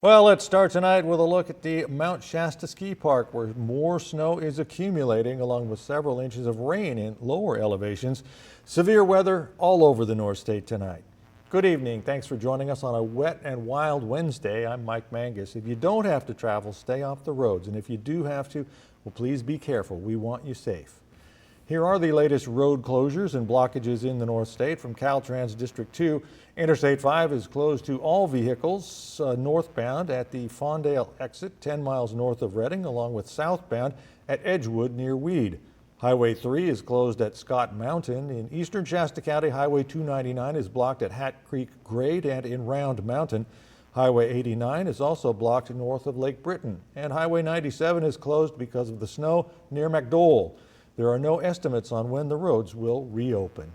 Well, let's start tonight with a look at the Mount Shasta Ski Park, where more snow is accumulating along with several inches of rain in lower elevations. Severe weather all over the North State tonight. Good evening. Thanks for joining us on a wet and wild Wednesday. I'm Mike Mangus. If you don't have to travel, stay off the roads. And if you do have to, well, please be careful. We want you safe. Here are the latest road closures and blockages in the North State from Caltrans District 2. Interstate 5 is closed to all vehicles northbound at the Fondale exit 10 miles north of Reading, along with southbound at Edgewood near Weed. Highway 3 is closed at Scott Mountain. In eastern Shasta County, Highway 299 is blocked at Hat Creek Grade and in Round Mountain. Highway 89 is also blocked north of Lake Britton. And Highway 97 is closed because of the snow near McDowell. There are no estimates on when the roads will reopen.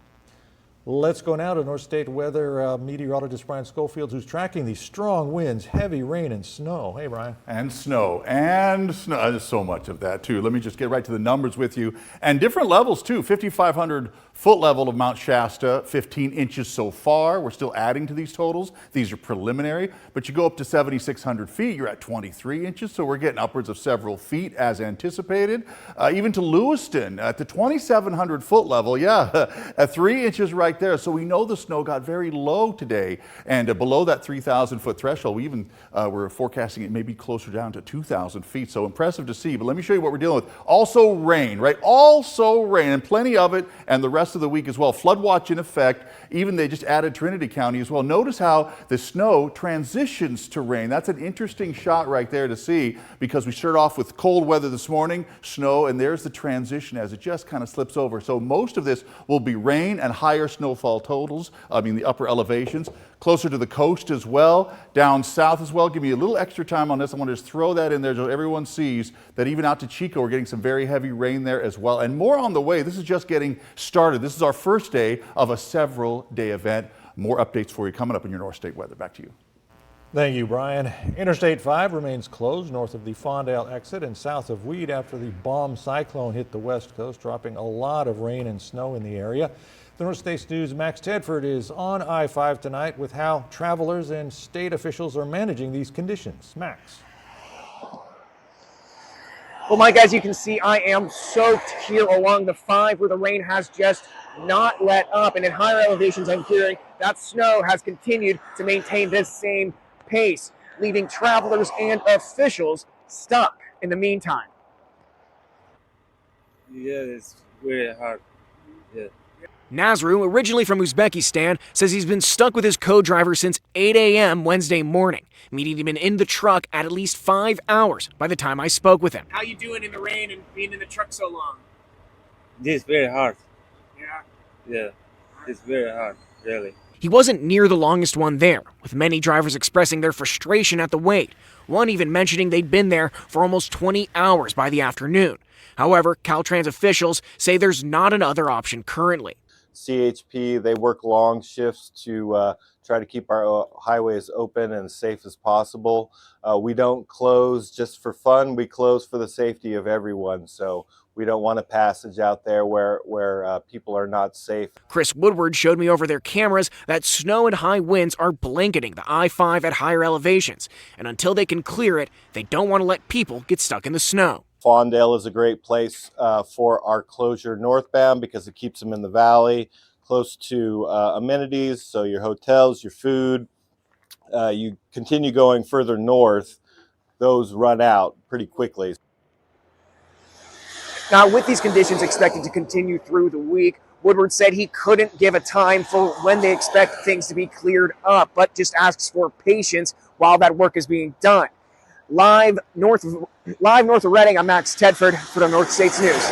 Let's go now to North State weather meteorologist Brian Schofield, who's tracking these strong winds, heavy rain and snow. Hey, Brian. And snow. There's so much of that, too. Let me just get right to the numbers with you. And different levels, too. 5,500 foot level of Mount Shasta, 15 inches so far. We're still adding to these totals. These are preliminary. But you go up to 7,600 feet, you're at 23 inches. So we're getting upwards of several feet as anticipated. Even to Lewiston at the 2,700 foot level, at 3 inches right there. So we know the snow got very low today, and below that 3,000 foot threshold. We even were forecasting it maybe closer down to 2,000 feet. So impressive to see. But let me show you what we're dealing with. Also rain, right? Also rain, and plenty of it, and the rest of the week as well. Flood watch in effect. Even they just added Trinity County as well. Notice how the snow transitions to rain. That's an interesting shot right there to see, because we start off with cold weather this morning, snow, and there's the transition as it just kind of slips over. So most of this will be rain and higher snowfall totals, the upper elevations, closer to the coast as well, down south as well. Give me a little extra time on this. I want to just throw that in there so everyone sees that even out to Chico, we're getting some very heavy rain there as well. And more on the way. This is just getting started. This is our first day of a several-day event. More updates for you coming up in your North State weather. Back to you. Thank you, Brian. Interstate 5 remains closed north of the Fondale exit and south of Weed after the bomb cyclone hit the west coast, dropping a lot of rain and snow in the area. The North State's News' Max Tedford is on I-5 tonight with how travelers and state officials are managing these conditions. Max. Well, Mike, as you can see, I am soaked here along the 5 where the rain has just not let up. And in higher elevations, I'm hearing that snow has continued to maintain this same pace, leaving travelers and officials stuck in the meantime. Yeah, it's very hard. Yeah. Newsroom, originally from Uzbekistan, says he's been stuck with his co-driver since 8 a.m. Wednesday morning, meaning he'd been in the truck at least 5 hours by the time I spoke with him. How you doing in the rain and being in the truck so long? This is very hard. Yeah. Yeah, it's very hard, really. He wasn't near the longest one there, with many drivers expressing their frustration at the wait, one even mentioning they'd been there for almost 20 hours by the afternoon. However, Caltrans officials say there's not another option currently. CHP, they work long shifts to try to keep our highways open and safe as possible. We don't close just for fun, we close for the safety of everyone. So we don't want a passage out there where people are not safe. Chris Woodward showed me over their cameras that snow and high winds are blanketing the I-5 at higher elevations. And until they can clear it, they don't want to let people get stuck in the snow. Fondale is a great place for our closure northbound because it keeps them in the valley, close to amenities, so your hotels, your food. You continue going further north, those run out pretty quickly. Now, with these conditions expected to continue through the week, Woodward said he couldn't give a time for when they expect things to be cleared up, but just asks for patience while that work is being done. Live north of Reading, I'm Max Tedford for the North States News.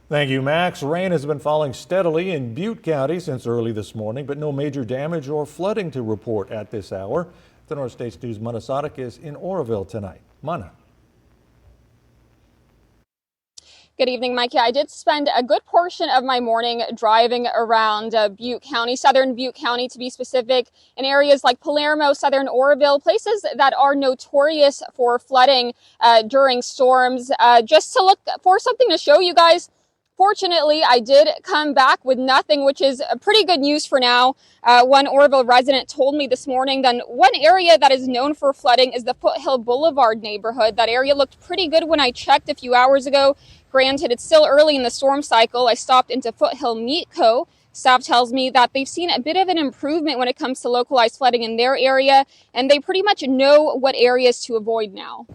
Thank you, Max. Rain has been falling steadily in Butte County since early this morning, but no major damage or flooding to report at this hour. The North States News' Mana Sadik is in Oroville tonight. Mana. Good evening, Mike. Yeah, I did spend a good portion of my morning driving around Butte County, southern Butte County to be specific, in areas like Palermo, southern Oroville, places that are notorious for flooding during storms. Just to look for something to show you guys, Fortunately, I did come back with nothing, which is pretty good news for now. One Oroville resident told me this morning that one area that is known for flooding is the Foothill Boulevard neighborhood. That area looked pretty good when I checked a few hours ago. Granted, it's still early in the storm cycle. I stopped into Foothill Meat Co. Staff tells me that they've seen a bit of an improvement when it comes to localized flooding in their area, and they pretty much know what areas to avoid now.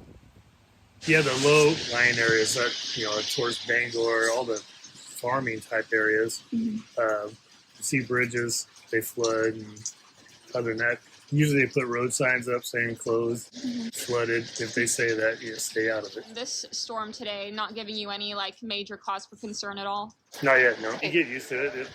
Yeah, the low-lying areas, towards Bangor, all the farming type areas. See bridges, they flood, and other than that, usually they put road signs up saying closed, flooded. If they say that, stay out of it. This storm today not giving you any major cause for concern at all? Not yet, no. You get used to it.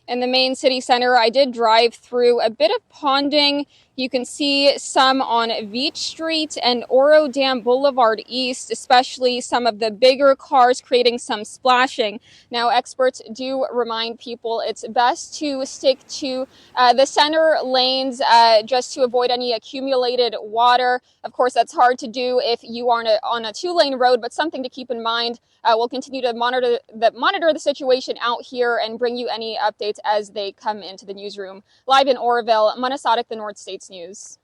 In the main city center, I did drive through a bit of ponding. You can see some on Veach Street and Oro Dam Boulevard East, especially some of the bigger cars creating some splashing. Now, experts do remind people it's best to stick to the center lanes just to avoid any accumulated water. Of course, that's hard to do if you are on a two-lane road, but something to keep in mind. We'll continue to monitor the situation out here and bring you any updates as they come into the newsroom. Live in Oroville, Monosotic, the North States News.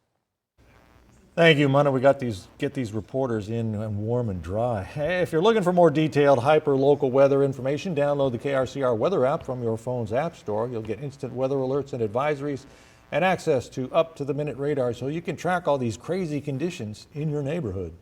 Thank you, Mona. We got get these reporters in and warm and dry. Hey, if you're looking for more detailed hyper-local weather information, download the KRCR weather app from your phone's app store. You'll get instant weather alerts and advisories and access to up-to-the-minute radar so you can track all these crazy conditions in your neighborhood.